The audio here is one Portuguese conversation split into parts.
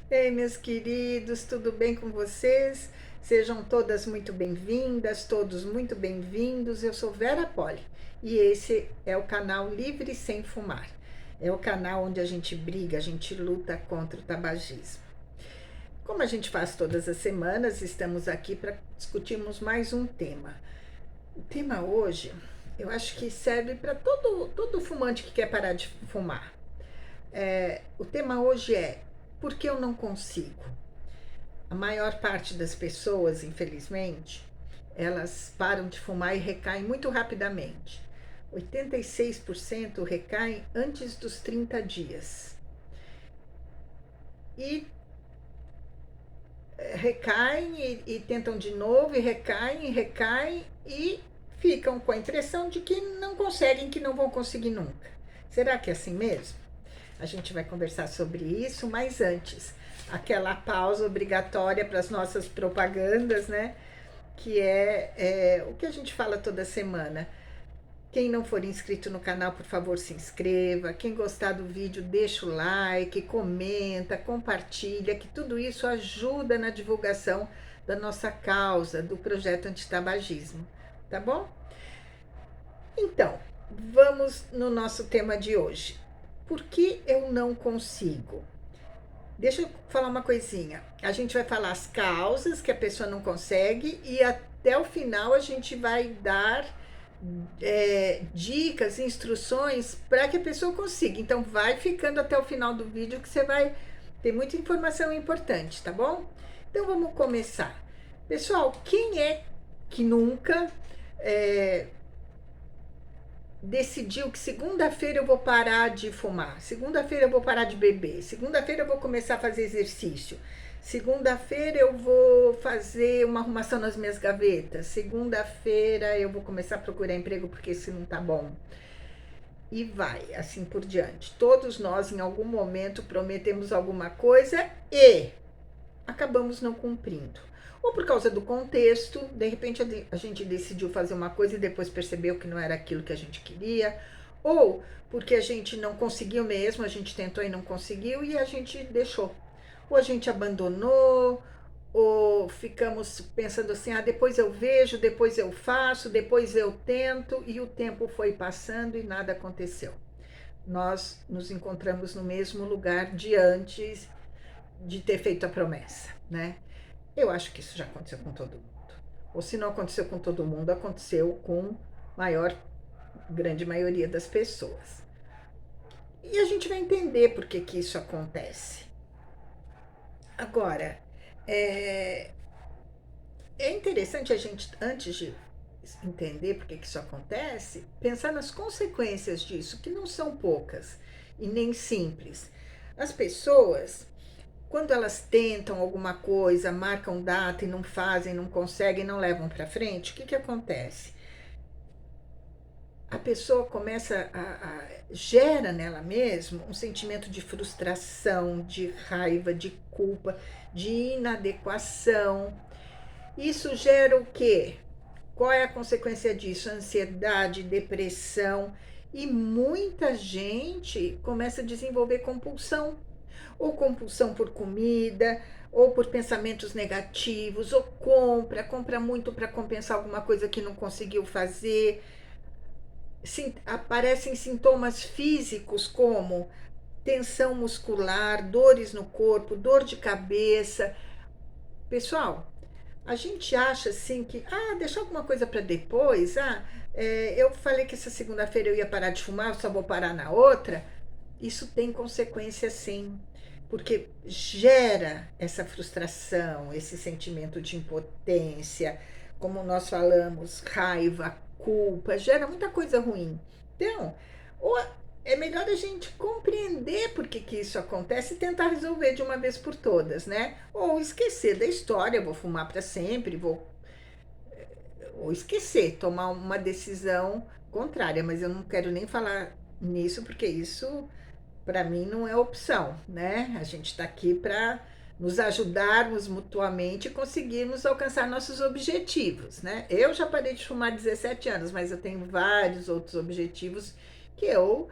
Ei, meus queridos, tudo bem com vocês? Sejam todas muito bem-vindas, todos muito bem-vindos. Eu sou Vera Poli e esse é o canal Livre Sem Fumar. É o canal onde a gente briga, a gente luta contra o tabagismo. Como a gente faz todas as semanas, estamos aqui para discutirmos mais um tema. O tema hoje, eu acho que serve para todo fumante que quer parar de fumar. O tema hoje é: por que eu não consigo? A maior parte das pessoas, infelizmente, elas param de fumar e recaem muito rapidamente. 86% recaem antes dos 30 dias. E recaem e tentam de novo, e recaem e ficam com a impressão de que não conseguem, que não vão conseguir nunca. Será que é assim mesmo? A gente vai conversar sobre isso, mas antes, aquela pausa obrigatória para as nossas propagandas, né? Que é o que a gente fala toda semana. Quem não for inscrito no canal, por favor, se inscreva. Quem gostar do vídeo, deixa o like, comenta, compartilha, que tudo isso ajuda na divulgação da nossa causa, do projeto antitabagismo, tá bom? Então, vamos no nosso tema de hoje. Por que eu não consigo? Deixa eu falar uma coisinha. A gente vai falar as causas que a pessoa não consegue e até o final a gente vai dar dicas, instruções para que a pessoa consiga. Então vai ficando até o final do vídeo que você vai ter muita informação importante, tá bom? Então vamos começar. Pessoal, quem é que nunca decidiu que segunda-feira eu vou parar de fumar, segunda-feira eu vou parar de beber, segunda-feira eu vou começar a fazer exercício, segunda-feira eu vou fazer uma arrumação nas minhas gavetas, segunda-feira eu vou começar a procurar emprego porque esse não tá bom. E vai, assim por diante. Todos nós, em algum momento, prometemos alguma coisa e acabamos não cumprindo. Ou por causa do contexto, de repente a gente decidiu fazer uma coisa e depois percebeu que não era aquilo que a gente queria, ou porque a gente não conseguiu mesmo, a gente tentou e não conseguiu e a gente deixou. Ou a gente abandonou, ou ficamos pensando assim, depois eu vejo, depois eu faço, depois eu tento, e o tempo foi passando e nada aconteceu. Nós nos encontramos no mesmo lugar de antes de ter feito a promessa, né? Eu acho que isso já aconteceu com todo mundo. Ou se não aconteceu com todo mundo, aconteceu com maior, grande maioria das pessoas. E a gente vai entender por que que isso acontece. Agora, é, é interessante a gente, antes de entender por que que isso acontece, pensar nas consequências disso, que não são poucas e nem simples. As pessoas, quando elas tentam alguma coisa, marcam data e não fazem, não conseguem, não levam para frente, o que que acontece? A pessoa começa gera nela mesma um sentimento de frustração, de raiva, de culpa, de inadequação. Isso gera o quê? Qual é a consequência disso? Ansiedade, depressão, e muita gente começa a desenvolver compulsão, ou compulsão por comida, ou por pensamentos negativos, ou compra muito para compensar alguma coisa que não conseguiu fazer. Aparecem sintomas físicos como tensão muscular, dores no corpo, dor de cabeça. Pessoal, a gente acha assim que, deixar alguma coisa para depois, eu falei que essa segunda-feira eu ia parar de fumar, eu só vou parar na outra. Isso tem consequência sim, porque gera essa frustração, esse sentimento de impotência, como nós falamos, raiva, culpa, gera muita coisa ruim. Então, ou é melhor a gente compreender por que que isso acontece e tentar resolver de uma vez por todas, né? Ou esquecer da história, vou fumar para sempre, ou esquecer, tomar uma decisão contrária, mas eu não quero nem falar nisso porque isso para mim não é opção, né? A gente está aqui para nos ajudarmos mutuamente e conseguirmos alcançar nossos objetivos, né? Eu já parei de fumar há 17 anos, mas eu tenho vários outros objetivos que eu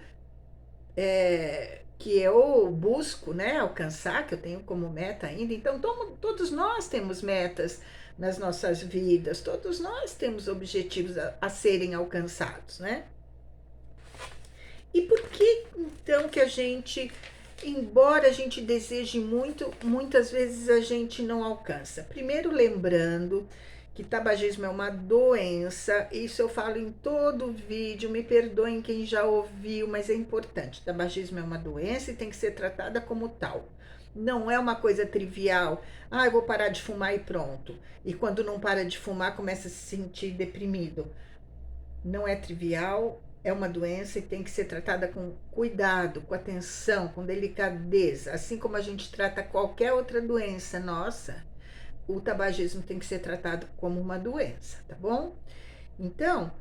que eu busco, né, alcançar, que eu tenho como meta ainda. Então, todos nós temos metas nas nossas vidas, todos nós temos objetivos a serem alcançados, né? E por que então que a gente, embora a gente deseje muito, muitas vezes a gente não alcança? Primeiro, lembrando que tabagismo é uma doença, isso eu falo em todo vídeo, me perdoem quem já ouviu, mas é importante. Tabagismo é uma doença e tem que ser tratada como tal. Não é uma coisa trivial. Ah, eu vou parar de fumar e pronto. E quando não para de fumar, começa a se sentir deprimido. Não é trivial, é uma doença e tem que ser tratada com cuidado, com atenção, com delicadeza. Assim como a gente trata qualquer outra doença nossa, o tabagismo tem que ser tratado como uma doença, tá bom? Então,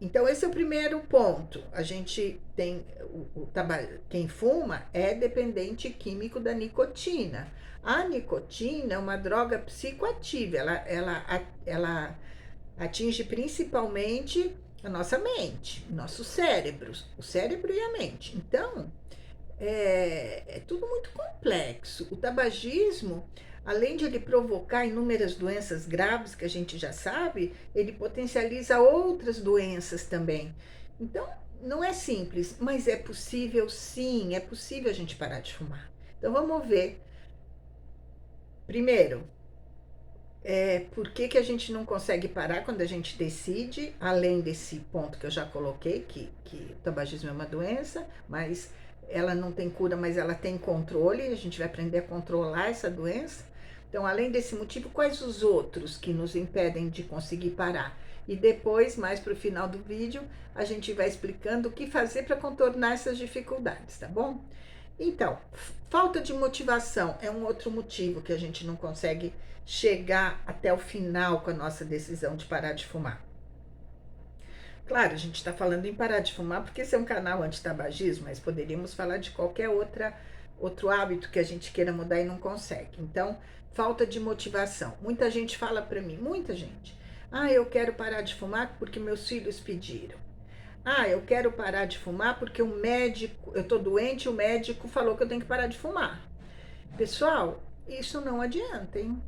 então esse é o primeiro ponto. A gente tem quem fuma é dependente químico da nicotina. A nicotina é uma droga psicoativa, ela atinge principalmente a nossa mente, nossos cérebros, o cérebro e a mente. Então, é tudo muito complexo. O tabagismo, além de ele provocar inúmeras doenças graves que a gente já sabe, ele potencializa outras doenças também. Então, não é simples, mas é possível sim, é possível a gente parar de fumar. Então, vamos ver. Primeiro, por que a gente não consegue parar quando a gente decide, além desse ponto que eu já coloquei, que o tabagismo é uma doença, mas ela não tem cura, mas ela tem controle, a gente vai aprender a controlar essa doença. Então, além desse motivo, quais os outros que nos impedem de conseguir parar? E depois, mais para o final do vídeo, a gente vai explicando o que fazer para contornar essas dificuldades, tá bom? Então, falta de motivação é um outro motivo que a gente não consegue chegar até o final com a nossa decisão de parar de fumar. Claro, a gente está falando em parar de fumar porque esse é um canal anti-tabagismo, mas poderíamos falar de qualquer outro hábito que a gente queira mudar e não consegue. Então, falta de motivação. Muita gente fala para mim, muita gente, eu quero parar de fumar porque meus filhos pediram. Eu quero parar de fumar porque o médico, eu tô doente, o médico falou que eu tenho que parar de fumar. Pessoal, isso não adianta, hein?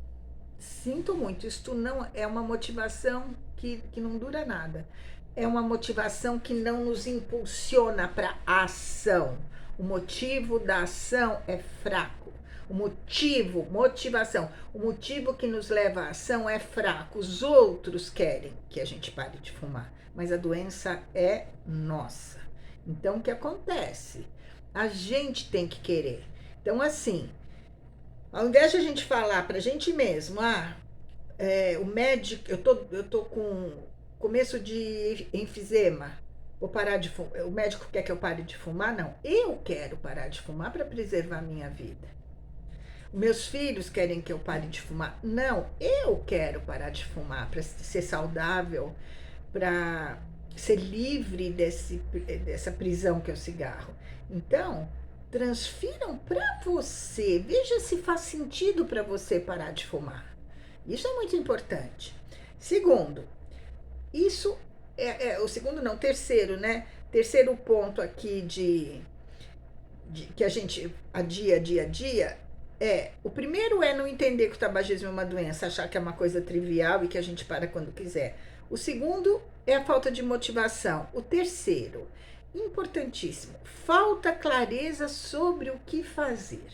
Sinto muito, isto não é uma motivação que não dura nada. É uma motivação que não nos impulsiona para a ação. O motivo da ação é fraco. O motivação, o motivo que nos leva à ação é fraco. Os outros querem que a gente pare de fumar, mas a doença é nossa. Então, o que acontece? A gente tem que querer. Então, assim, ao invés de a gente falar pra gente mesmo, o médico, eu tô com começo de enfisema, vou parar de fumar. O médico quer que eu pare de fumar? Não, eu quero parar de fumar para preservar a minha vida. Meus filhos querem que eu pare de fumar? Não, eu quero parar de fumar para ser saudável, para ser livre dessa prisão que é o cigarro. Então, transfiram para você, veja se faz sentido para você parar de fumar. Isso é muito importante. Segundo, isso o segundo não, terceiro, né? Terceiro ponto aqui de que a gente adia, o primeiro é não entender que o tabagismo é uma doença, achar que é uma coisa trivial e que a gente para quando quiser. O segundo é a falta de motivação. O terceiro, importantíssimo, falta clareza sobre o que fazer.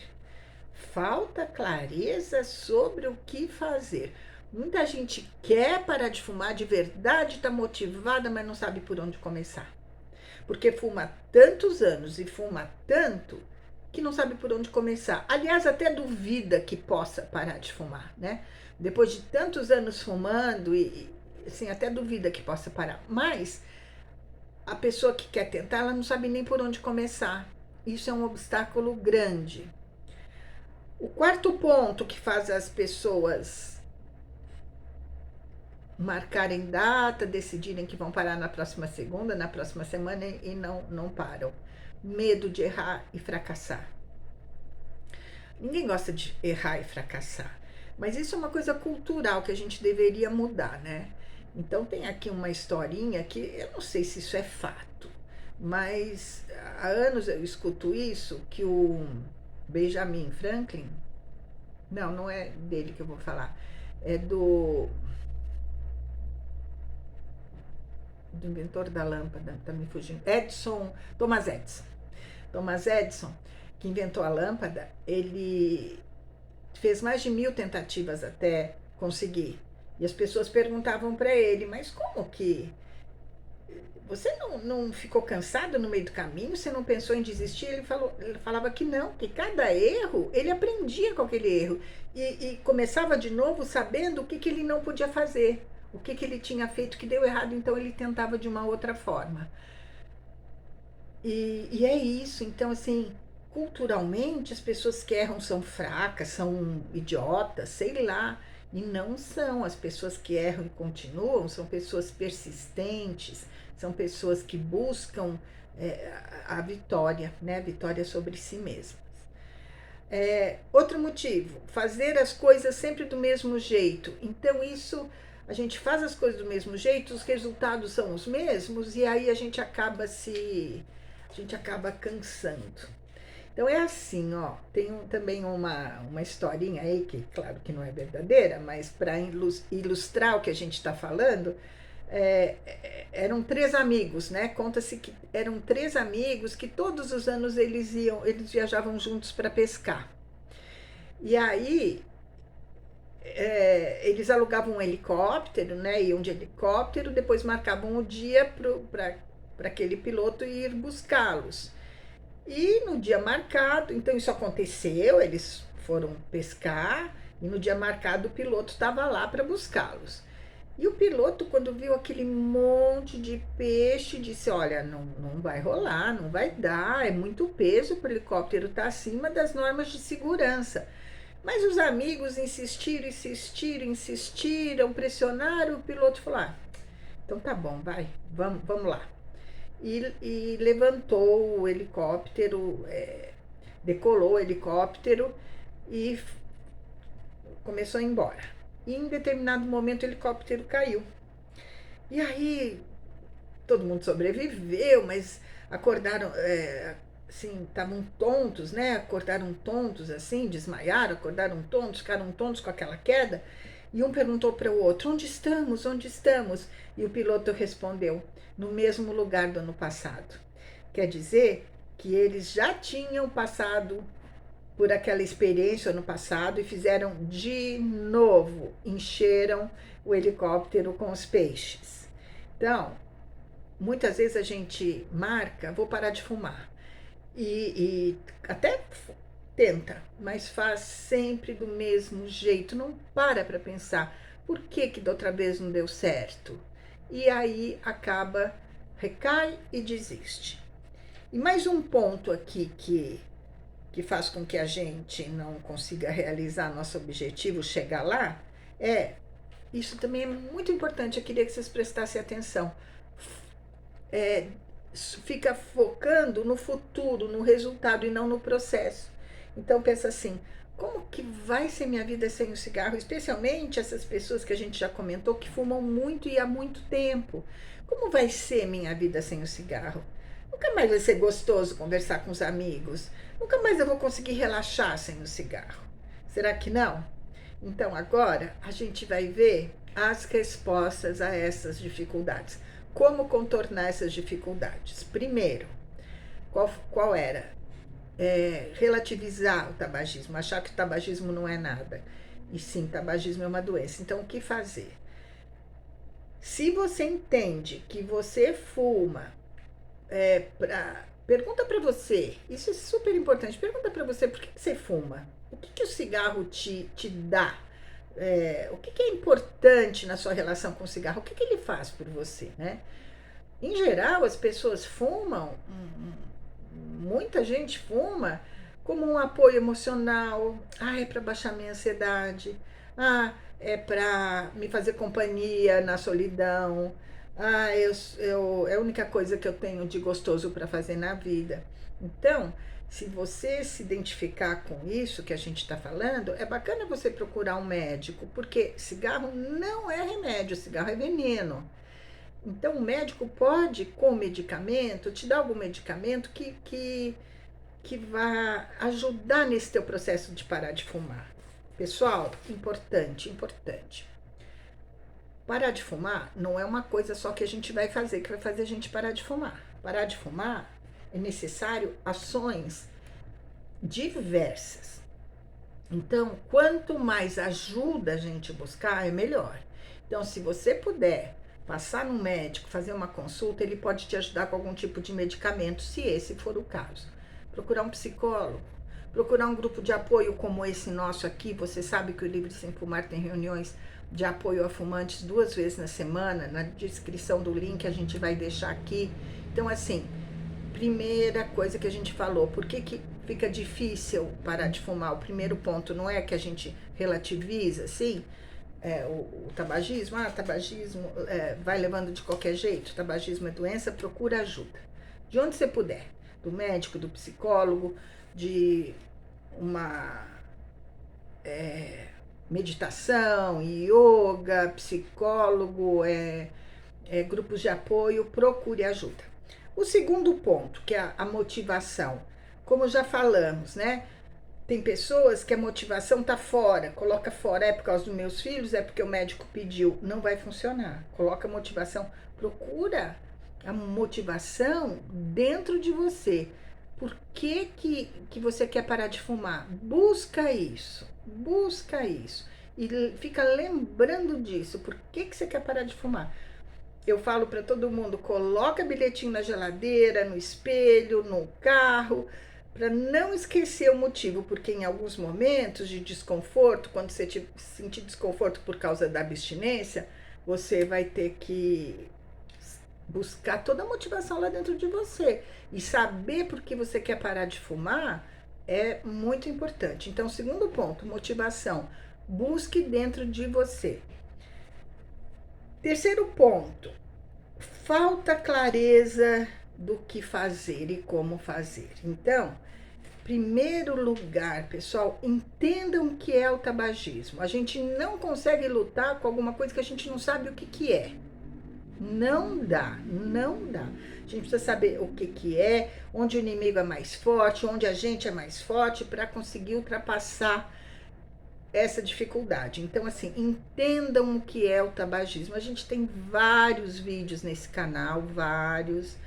Falta clareza sobre o que fazer. Muita gente quer parar de fumar de verdade, está motivada, mas não sabe por onde começar. Porque fuma tantos anos e fuma tanto que não sabe por onde começar. Aliás, até duvida que possa parar de fumar, né? Depois de tantos anos fumando e assim, até duvida que possa parar. Mas a pessoa que quer tentar, ela não sabe nem por onde começar. Isso é um obstáculo grande. O quarto ponto que faz as pessoas marcarem data, decidirem que vão parar na próxima segunda, na próxima semana e não param. Medo de errar e fracassar. Ninguém gosta de errar e fracassar, mas isso é uma coisa cultural que a gente deveria mudar, né? Então tem aqui uma historinha que eu não sei se isso é fato, Mas há anos eu escuto isso, que o Benjamin Franklin, não é dele que eu vou falar, é do inventor da lâmpada, tá me fugindo, Thomas Edison. Thomas Edison, que inventou a lâmpada, ele fez mais de 1000 tentativas até conseguir. E as pessoas perguntavam para ele, mas como que você não ficou cansado no meio do caminho? Você não pensou em desistir? Ele falava que não, que cada erro, ele aprendia com aquele erro. E começava de novo sabendo o que ele não podia fazer, o que ele tinha feito que deu errado, então ele tentava de uma outra forma. E é isso, então assim, culturalmente as pessoas que erram são fracas, são idiotas, sei lá. E não são. As pessoas que erram e continuam são pessoas persistentes, são pessoas que buscam a vitória, né? A vitória sobre si mesmas. Outro motivo, fazer as coisas sempre do mesmo jeito. Então isso, a gente faz as coisas do mesmo jeito, os resultados são os mesmos e aí a gente acaba cansando. Então é assim, ó, tem também uma historinha aí, que claro que não é verdadeira, mas para ilustrar o que a gente está falando, eram 3 amigos, né? Conta-se que eram 3 amigos que todos os anos eles viajavam juntos para pescar. E aí eles alugavam um helicóptero, né? Iam de helicóptero, depois marcavam o dia para aquele piloto ir buscá-los. E no dia marcado, então isso aconteceu, eles foram pescar e no dia marcado o piloto estava lá para buscá-los. E o piloto, quando viu aquele monte de peixe, disse: olha, não vai rolar, não vai dar, é muito peso para o helicóptero estar acima das normas de segurança. Mas os amigos insistiram, pressionaram, o piloto falou: então tá bom, vai, vamos lá. E levantou o helicóptero, decolou o helicóptero e começou a ir embora. E em determinado momento o helicóptero caiu. E aí todo mundo sobreviveu, mas acordaram, assim, estavam tontos, né? Acordaram tontos, assim, desmaiaram, acordaram tontos, ficaram tontos com aquela queda. E um perguntou para o outro: onde estamos? Onde estamos? E o piloto respondeu: no mesmo lugar do ano passado. Quer dizer que eles já tinham passado por aquela experiência ano passado e fizeram de novo, encheram o helicóptero com os peixes. Então, muitas vezes a gente marca: vou parar de fumar. E até tenta, mas faz sempre do mesmo jeito, não para pensar por que da outra vez não deu certo. E aí acaba, recai e desiste. E mais um ponto aqui que faz com que a gente não consiga realizar nosso objetivo, chegar lá, isso também é muito importante, eu queria que vocês prestassem atenção. Fica focando no futuro, no resultado e não no processo. Então pensa assim: como que vai ser minha vida sem o cigarro? Especialmente essas pessoas que a gente já comentou que fumam muito e há muito tempo. Como vai ser minha vida sem o cigarro? Nunca mais vai ser gostoso conversar com os amigos. Nunca mais eu vou conseguir relaxar sem o cigarro. Será que não? Então agora a gente vai ver as respostas a essas dificuldades. Como contornar essas dificuldades? Primeiro, qual era? Relativizar o tabagismo, achar que o tabagismo não é nada. E sim, tabagismo é uma doença. Então, o que fazer? Se você entende que você fuma, pergunta para você, isso é super importante, pergunta para você por que você fuma? O que o cigarro te dá? O que é importante na sua relação com o cigarro? O que ele faz por você, né? Em geral, as pessoas fumam, muita gente fuma como um apoio emocional. É para baixar minha ansiedade. É para me fazer companhia na solidão. É a única coisa que eu tenho de gostoso para fazer na vida. Então, se você se identificar com isso que a gente está falando, é bacana você procurar um médico, porque cigarro não é remédio, cigarro é veneno. Então, o médico pode, com medicamento, te dar algum medicamento que vai ajudar nesse teu processo de parar de fumar. Pessoal, importante, importante. Parar de fumar não é uma coisa só que a gente vai fazer, que vai fazer a gente parar de fumar. Parar de fumar é necessário ações diversas. Então, quanto mais ajuda a gente buscar, é melhor. Então, se você puder passar no médico, fazer uma consulta, ele pode te ajudar com algum tipo de medicamento, se esse for o caso. Procurar um psicólogo, procurar um grupo de apoio como esse nosso aqui. Você sabe que o Livre Sem Fumar tem reuniões de apoio a fumantes 2 vezes na semana. Na descrição do link a gente vai deixar aqui. Então, assim, primeira coisa que a gente falou, por que fica difícil parar de fumar? O primeiro ponto não é que a gente relativiza, assim, o tabagismo, tabagismo vai levando de qualquer jeito, tabagismo é doença, procura ajuda. De onde você puder, do médico, do psicólogo, de uma meditação, yoga, psicólogo, grupos de apoio, procure ajuda. O segundo ponto, que é a motivação, como já falamos, né? Tem pessoas que a motivação tá fora, coloca fora, é por causa dos meus filhos, é porque o médico pediu, não vai funcionar. Coloca a motivação, procura a motivação dentro de você. Por que você quer parar de fumar? Busca isso. E fica lembrando disso. Por que você quer parar de fumar? Eu falo para todo mundo, coloca bilhetinho na geladeira, no espelho, no carro, para não esquecer o motivo, porque em alguns momentos de desconforto, quando você sentir desconforto por causa da abstinência, você vai ter que buscar toda a motivação lá dentro de você. E saber por que você quer parar de fumar é muito importante. Então, segundo ponto, motivação. Busque dentro de você. Terceiro ponto, falta clareza do que fazer e como fazer. Então, primeiro lugar, pessoal, entendam o que é o tabagismo. A gente não consegue lutar com alguma coisa que a gente não sabe o que é. Não dá. A gente precisa saber o que é, onde o inimigo é mais forte, onde a gente é mais forte, para conseguir ultrapassar essa dificuldade. Então, assim, entendam o que é o tabagismo. A gente tem vários vídeos nesse canal, vários.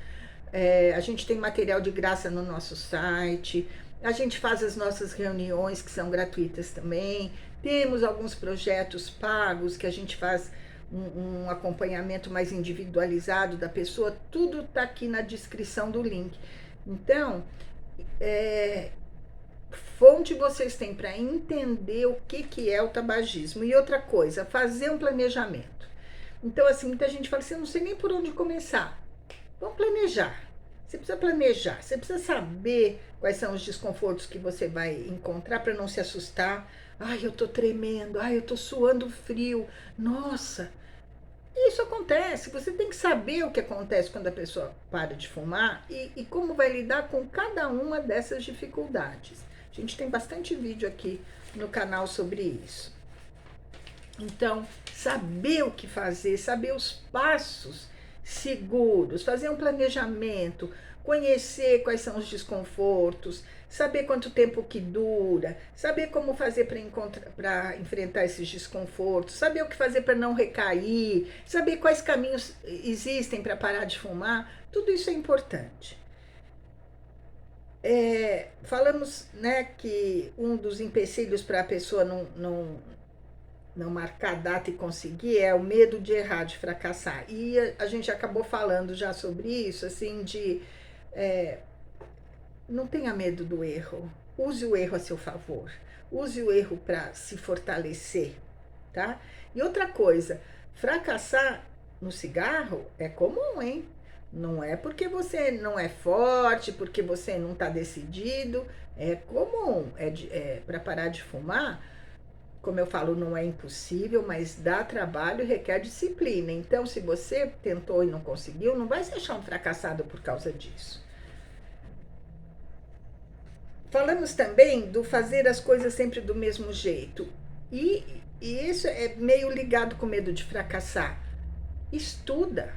A gente tem material de graça no nosso site. A gente faz as nossas reuniões, que são gratuitas também. Temos alguns projetos pagos, que a gente faz um acompanhamento mais individualizado da pessoa. Tudo está aqui na descrição do link. Então, fonte vocês têm para entender o que é o tabagismo. E outra coisa, fazer um planejamento. Então, assim, muita gente fala assim, eu não sei nem por onde começar. Vamos planejar. Você precisa planejar, você precisa saber quais são os desconfortos que você vai encontrar para não se assustar. Ai, eu tô tremendo, ai, eu tô suando frio. Nossa, isso acontece. Você tem que saber o que acontece quando a pessoa para de fumar e como vai lidar com cada uma dessas dificuldades. A gente tem bastante vídeo aqui no canal sobre isso. Então, saber o que fazer, saber os passos seguros, fazer um planejamento, conhecer quais são os desconfortos, saber quanto tempo que dura, saber como fazer para enfrentar esses desconfortos, saber o que fazer para não recair, saber quais caminhos existem para parar de fumar, tudo isso é importante. Falamos, né, que um dos empecilhos para a pessoa não marcar data e conseguir é o medo de errar, de fracassar. E a gente acabou falando já sobre isso, assim, não tenha medo do erro. Use o erro a seu favor. Use o erro para se fortalecer, tá? E outra coisa, fracassar no cigarro é comum, hein? Não é porque você não é forte, porque você não está decidido, é comum. Para parar de fumar, como eu falo, não é impossível, mas dá trabalho e requer disciplina. Então, se você tentou e não conseguiu, não vai se achar um fracassado por causa disso. Falamos também do fazer as coisas sempre do mesmo jeito. E isso é meio ligado com medo de fracassar. Estuda.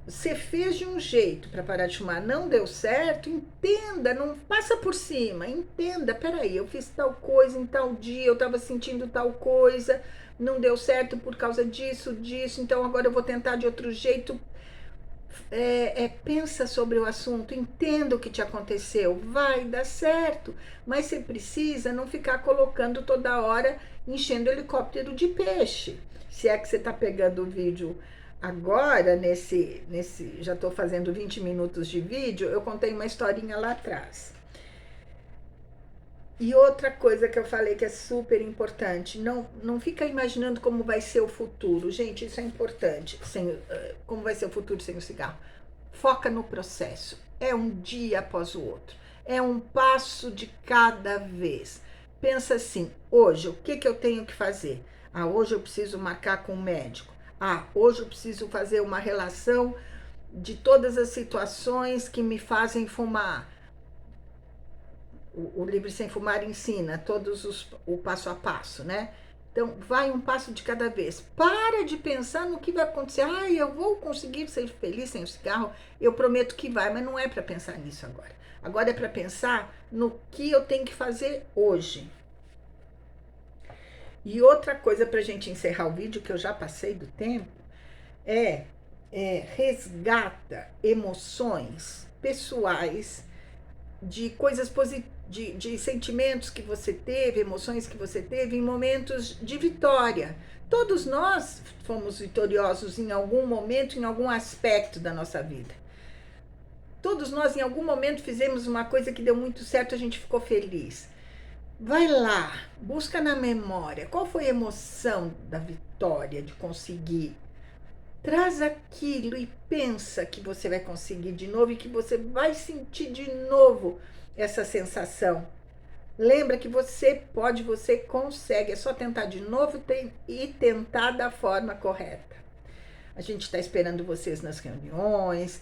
você fez de um jeito para parar de fumar, não deu certo, entenda, não passa por cima, entenda, peraí, eu fiz tal coisa em tal dia, eu estava sentindo tal coisa, não deu certo por causa disso, então agora eu vou tentar de outro jeito. Pensa sobre o assunto, entenda o que te aconteceu, vai dar certo, mas você precisa não ficar colocando toda hora, enchendo o helicóptero de peixe. Se é que você está pegando o vídeo agora, já estou fazendo 20 minutos de vídeo, eu contei uma historinha lá atrás. E outra coisa que eu falei que é super importante, não fica imaginando como vai ser o futuro. Gente, isso é importante. Como vai ser o futuro sem o cigarro. Foca no processo. É um dia após o outro. É um passo de cada vez. Pensa assim, hoje, o que eu tenho que fazer? Hoje eu preciso marcar com o médico. Hoje eu preciso fazer uma relação de todas as situações que me fazem fumar. O Livre Sem Fumar ensina o passo a passo, né? Então, vai um passo de cada vez. Para de pensar no que vai acontecer. Eu vou conseguir ser feliz sem o cigarro. Eu prometo que vai, mas não é para pensar nisso agora. Agora é para pensar no que eu tenho que fazer hoje. E outra coisa para a gente encerrar o vídeo, que eu já passei do tempo, resgata emoções pessoais de coisas positivas, de sentimentos que você teve, emoções que você teve em momentos de vitória. Todos nós fomos vitoriosos em algum momento, em algum aspecto da nossa vida. Todos nós em algum momento fizemos uma coisa que deu muito certo, a gente ficou feliz. Vai lá, busca na memória qual foi a emoção da vitória, de conseguir. Traz aquilo e pensa que você vai conseguir de novo e que você vai sentir de novo essa sensação. Lembra que você pode, você consegue, é só tentar de novo e tentar da forma correta. A gente está esperando vocês nas reuniões,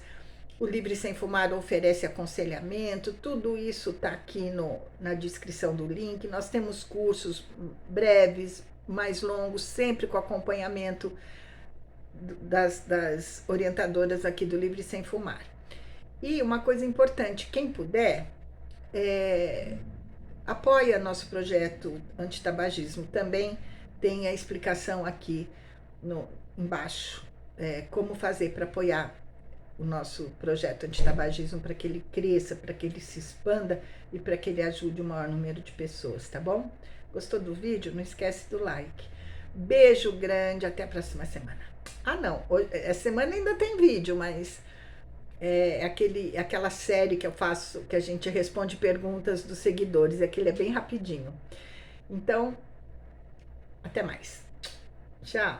o Livre Sem Fumar oferece aconselhamento, tudo isso está aqui na descrição do link. Nós temos cursos breves, mais longos, sempre com acompanhamento das orientadoras aqui do Livre Sem Fumar. E uma coisa importante, quem puder, apoia nosso projeto antitabagismo. Também tem a explicação aqui embaixo, como fazer para apoiar o nosso projeto antitabagismo, para que ele cresça, para que ele se expanda e para que ele ajude o maior número de pessoas, tá bom? Gostou do vídeo? Não esquece do like. Beijo grande, até a próxima semana. Não, essa semana ainda tem vídeo, mas aquela série que eu faço, que a gente responde perguntas dos seguidores, aquele é bem rapidinho. Então, até mais. Tchau.